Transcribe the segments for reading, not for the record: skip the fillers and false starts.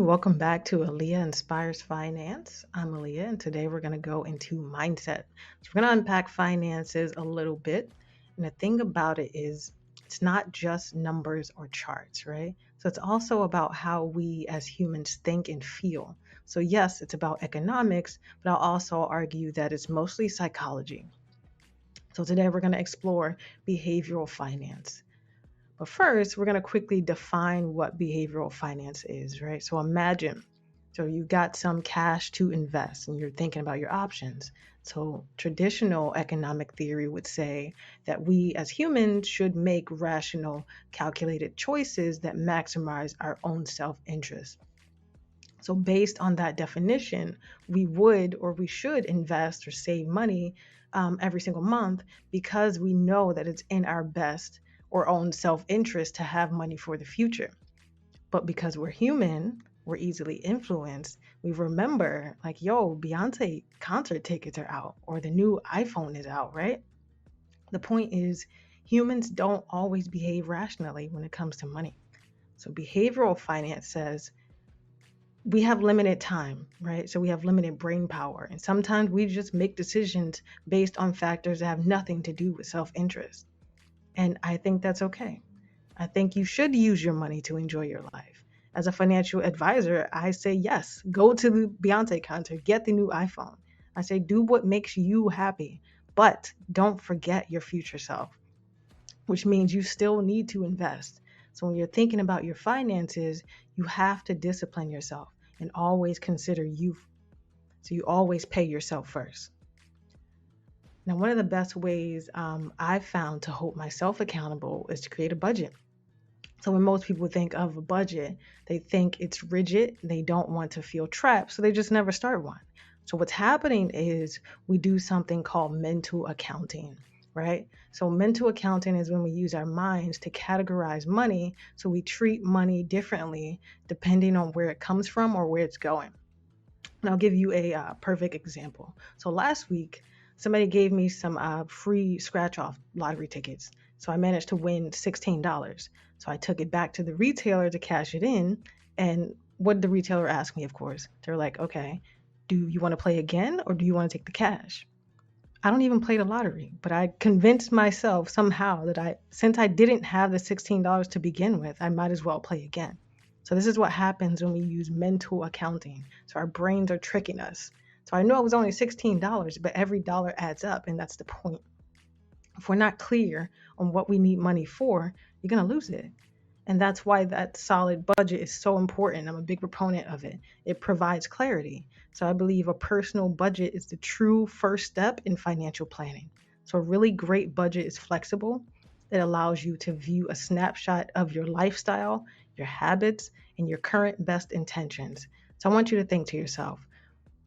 welcome back to Aaliyah Enspires Finance. I'm Aaliyah, and today we're going to go into mindset. So, we're going to unpack finances a little bit. And the thing about it is, it's not just numbers or charts, right? So, it's also about how we as humans think and feel. So, yes, it's about economics, but I'll also argue that it's mostly psychology. So, today we're going to explore behavioral finance. But first, we're going to quickly define what behavioral finance is, right? So imagine, so you got some cash to invest and you're thinking about your options. So traditional economic theory would say that we as humans should make rational, calculated choices that maximize our own self-interest. So based on that definition, we would or we should invest or save money every single month because we know that it's in our best or own self-interest to have money for the future. But because we're human, we're easily influenced. We remember like, yo, Beyonce concert tickets are out or the new iPhone is out, right? The point is humans don't always behave rationally when it comes to money. So behavioral finance says we have limited time, right? So we have limited brain power. And sometimes we just make decisions based on factors that have nothing to do with self interest. And I think that's okay. I think you should use your money to enjoy your life. As a financial advisor, I say yes, go to the Beyonce concert, get the new iPhone. I say do what makes you happy, but don't forget your future self, which means you still need to invest. So when you're thinking about your finances, you have to discipline yourself and always consider you. So you always pay yourself first. Now, one of the best ways I've found to hold myself accountable is to create a budget. So when most people think of a budget, they think it's rigid. They don't want to feel trapped, so they just never start one. So what's happening is we do something called mental accounting, right? So mental accounting is when we use our minds to categorize money. So we treat money differently depending on where it comes from or where it's going. And I'll give you a perfect example. So last week, somebody gave me some free scratch off lottery tickets. So I managed to win $16. So I took it back to the retailer to cash it in. And what did the retailer ask me, of course? They're like, okay, do you want to play again or do you want to take the cash? I don't even play the lottery, but I convinced myself somehow that since I didn't have the $16 to begin with, I might as well play again. So this is what happens when we use mental accounting. So our brains are tricking us. So I know it was only $16, but every dollar adds up, and that's the point. If we're not clear on what we need money for, you're going to lose it. And that's why that solid budget is so important. I'm a big proponent of it. It provides clarity. So I believe a personal budget is the true first step in financial planning. So a really great budget is flexible. It allows you to view a snapshot of your lifestyle, your habits, and your current best intentions. So I want you to think to yourself,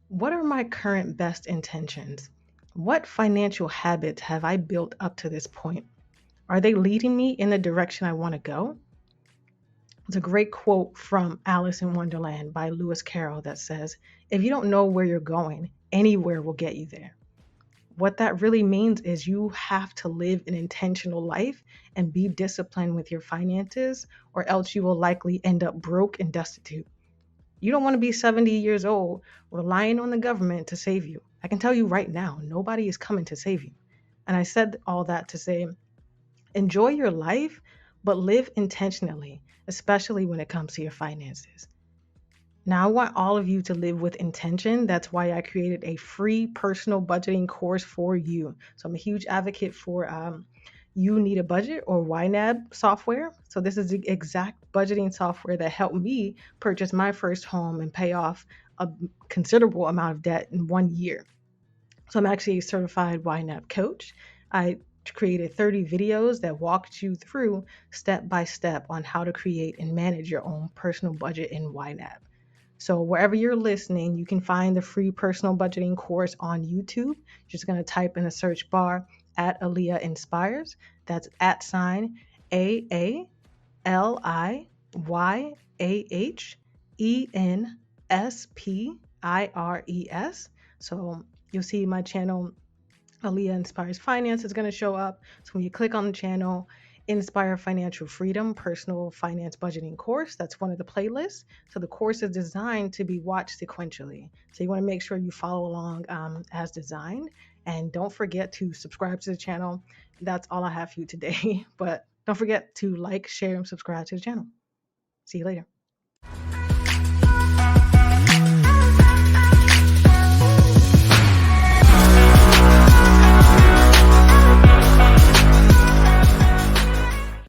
what are my current best intentions? What financial habits have I built up to this point? Are they leading me in the direction I want to go? It's a great quote from Alice in Wonderland by Lewis Carroll that says, if you don't know where you're going, anywhere will get you there. What that really means is you have to live an intentional life and be disciplined with your finances, or else you will likely end up broke and destitute. You don't want to be 70 years old relying on the government to save you. I can tell you right now, nobody is coming to save you. And I said all that to say, enjoy your life, but live intentionally, especially when it comes to your finances. Now, I want all of you to live with intention. That's why I created a free personal budgeting course for you. So I'm a huge advocate for You Need a Budget or YNAB software. So this is the exact budgeting software that helped me purchase my first home and pay off a considerable amount of debt in 1 year. So I'm actually a certified YNAB coach. I created 30 videos that walked you through step by step on how to create and manage your own personal budget in YNAB. So wherever you're listening, you can find the free personal budgeting course on YouTube. You're just going to type in the search bar at Aaliyah Enspires. That's at sign AALIYAHENSPIRES. So you'll see my channel, Aaliyah Enspires Finance, is going to show up. So when you click on the channel, Inspire Financial Freedom Personal Finance Budgeting course. That's one of the playlists. So the course is designed to be watched sequentially. So you want to make sure you follow along as designed. And don't forget to subscribe to the channel. That's all I have for you today. But don't forget to like, share, and subscribe to the channel. See you later.